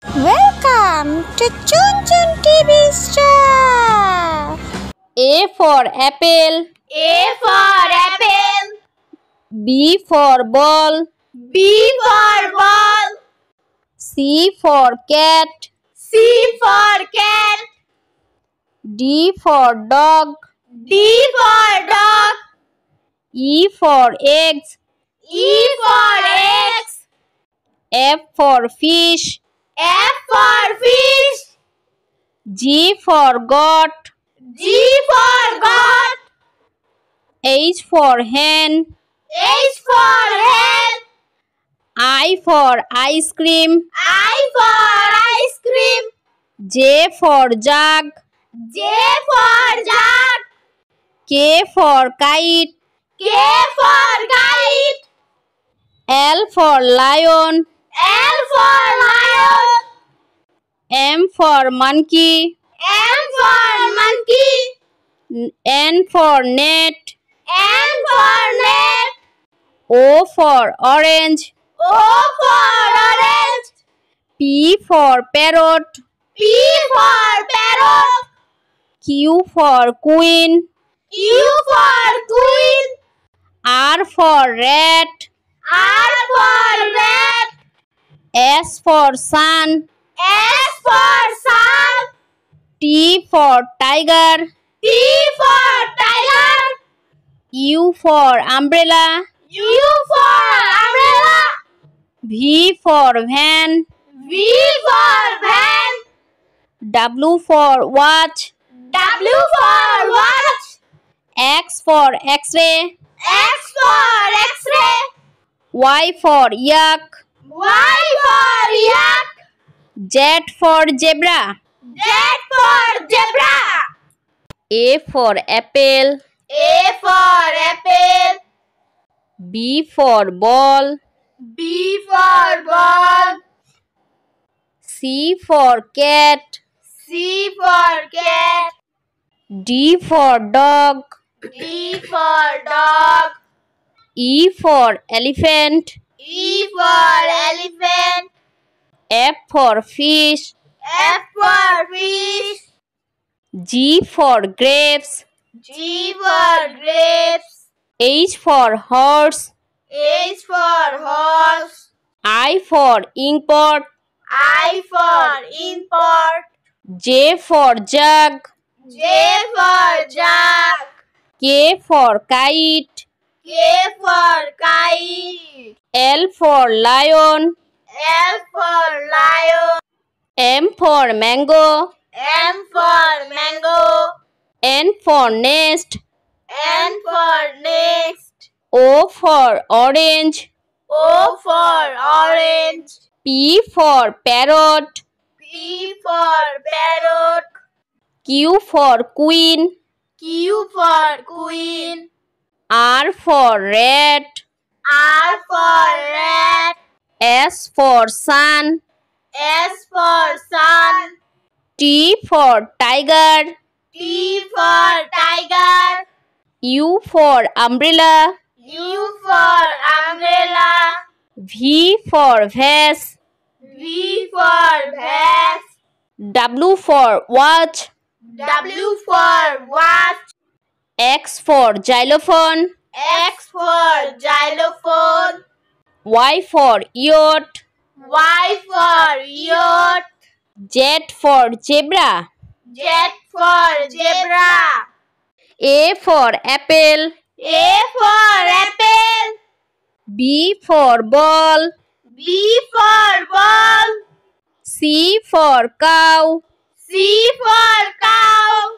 Welcome to Chun Chun TV Star. A for apple. A for apple. B for ball. B for ball. C for cat. C for cat. D for dog. D for dog. E for eggs. E for eggs. F for fish. F for fish. G for goat. G for goat. H for hen. H for hen. I for ice cream. I for ice cream. J for jug. J for jug. K for kite. K for kite. L for lion. L for lion. M for monkey. M for monkey. N for net. N for net. O for orange. O for orange. P for parrot. P for parrot. Q for queen. Q for queen. R for rat. R for rat. S for sun. S for sun. T for tiger. T for tiger. U for umbrella. U for umbrella. V for van. V for van. W for watch. W for watch. X for x-ray. X for x-ray. Y for yak. Y for yak. Z for zebra. Z for zebra. A for apple. A for apple. B for ball. B for ball. C for cat. C for cat. D for dog. D for dog. E for elephant. E for elephant. F for fish. F for fish. G for grapes. G for grapes. H for horse. H for horse. I for inkpot. I for import. J for jug. J for jug. K for kite. K for kite. L for lion. L for lion. M for mango. M for mango. N for nest. N for nest. O for orange. O for orange. P for parrot. P for parrot. Q for queen. Q for queen. R for rat. R for rat. S for sun. S for sun. T for tiger. T for tiger. U for umbrella. U for umbrella. V for vase. V for vase. W for watch. W for watch. X for xylophone. X for xylophone. Y for yacht. Y for yacht. Z for zebra. Z for zebra. A for apple. A for apple. B for ball. B for ball. C for cow. C for cow.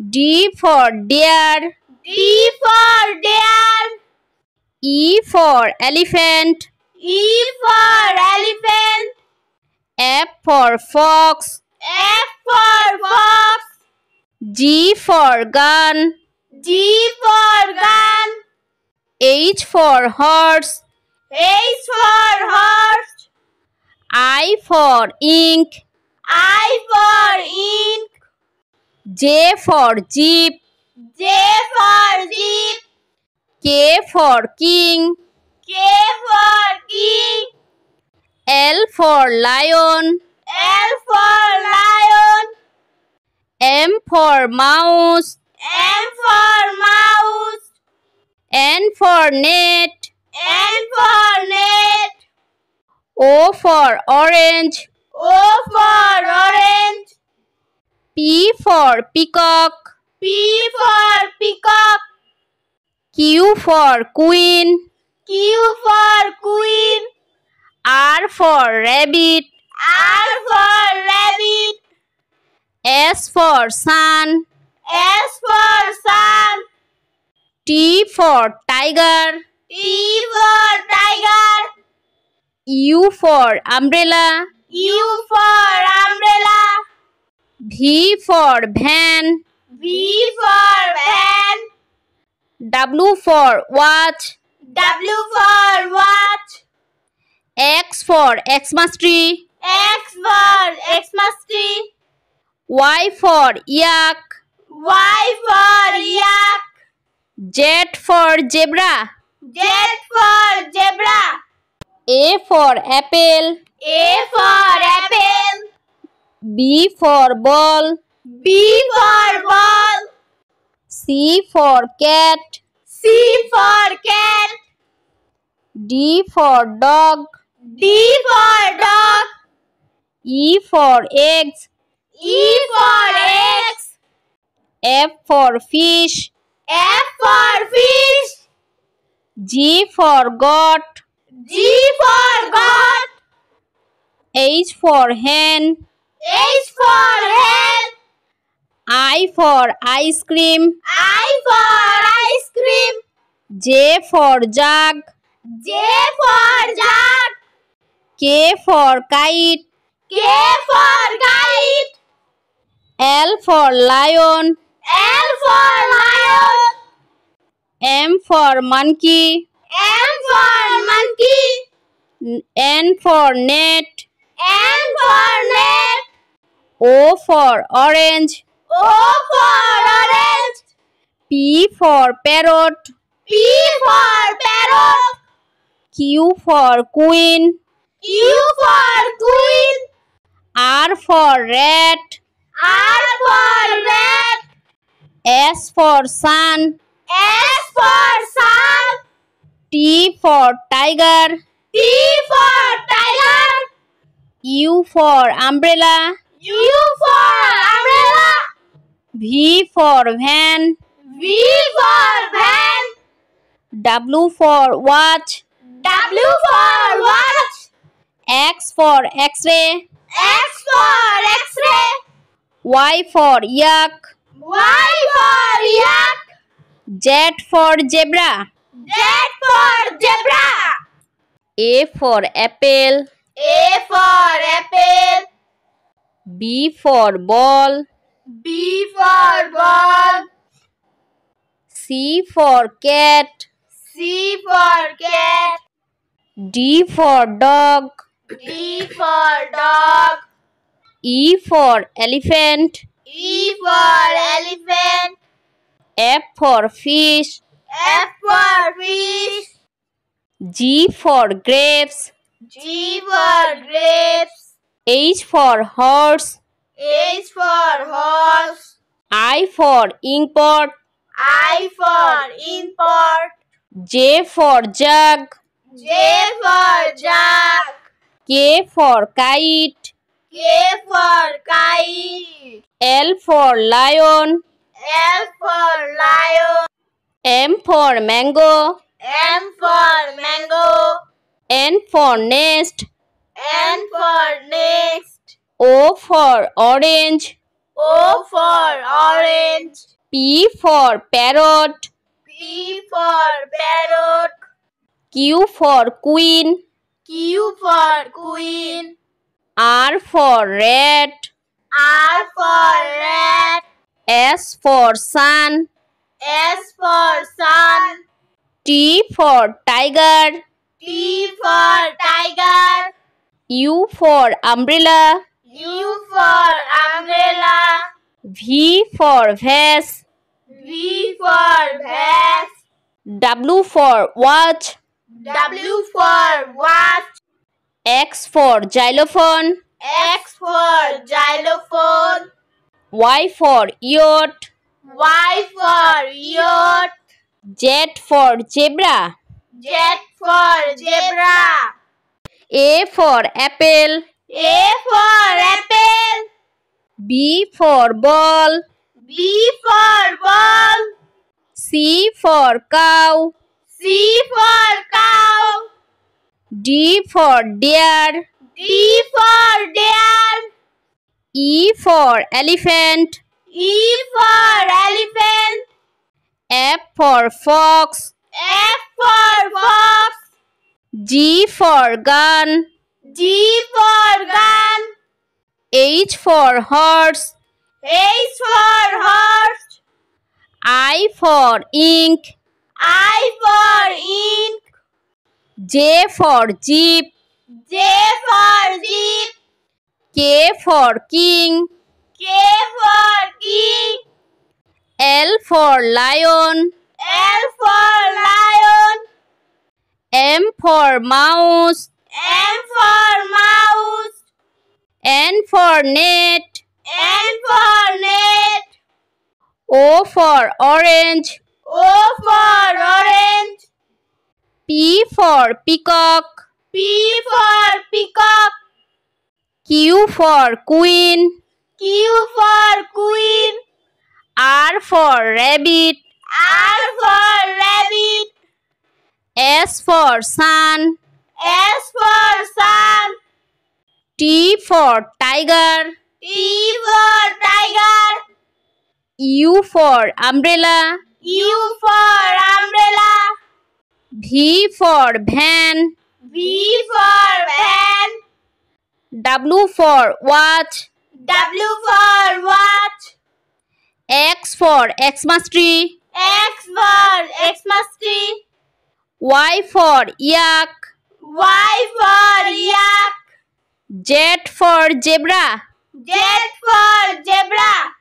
D for deer. D for deer. E for elephant. E for elephant. F for fox. F for fox. G for gun. G for gun. H for horse. H for horse. I for ink. I for ink. J for jeep. J for jeep. K for king. K for king. L for lion. L for lion. M for mouse. M for mouse. N for net. N for net. O for orange. O for orange. P for peacock. P for peacock. Q for queen. Q for queen. R for rabbit. R for rabbit. S for sun. S for sun. T for tiger. T for tiger. U for umbrella. U for umbrella. V for van. V for van. W for watch. W for watch. X for Xmas tree. X for Xmas tree. Y for yak. Y for yak. Z for zebra. Z for zebra. A for apple. A for apple. B for ball. B for ball. C for cat. C for cat. D for dog. D for dog. E for eggs. E for eggs. F for fish. F for fish. G for goat. G for goat. H for hen. H for hen. I for ice cream. I for ice cream. J for jug. J for jug. K for kite. K for kite. L for lion. L for lion. M for monkey. M for monkey. N for net. N for net. O for orange. O for orange. P for parrot. P for parrot. Q for queen. Q for queen. R for rat. R for rat. S for sun. S for sun. T for tiger. T for tiger. U for umbrella. U for umbrella. V for van. V for van. W for watch. W for watch. X for x-ray. X for x-ray. Y for yak. Y for yak. Z for zebra. Z for zebra. A for apple. A for apple. B for ball. B for ball. C for cat. C for cat. D for dog. D for dog. E for elephant. E for elephant. F for fish. F for fish. G for grapes. G for grapes. H for horse. H for horse. I for inkpot. I for import. J for jug. J for jug. K for kite. K for kite. L for lion. L for lion. M for mango. M for mango. N for nest. N for nest. O for orange. O for orange. P for parrot. P for parrot. Q for queen. Q for queen. R for rat. R for rat. S for sun. S for sun. T for tiger. T for tiger. U for umbrella. U for umbrella. V for vase. V for vase. W for watch. W for watch. X for xylophone. X for Y for yacht. Y for yacht. Z for zebra. Z for zebra. A for apple. A for apple. B for ball. B for ball. C for cow. C for cow. D for deer. D for deer. E for elephant. E for elephant. F for fox. F for fox. G for gun. G for gun. H for horse. H for horse. I for ink. I for ink. J for jeep. J for jeep. K for king. K for king. L for lion. L for lion. M for mouse. M for mouse. N for net. N for net. O for orange. O for orange. P for peacock. P for peacock. Q for queen. Q for queen. R for rabbit. R for rabbit. S for sun. S for sun. T for tiger. T for tiger. U for umbrella. U for umbrella. V for van. V for van. W for watch. W for watch. X for Xmas tree. X for Xmas tree. Y for yak. Y for yak. Z for zebra. Z for zebra.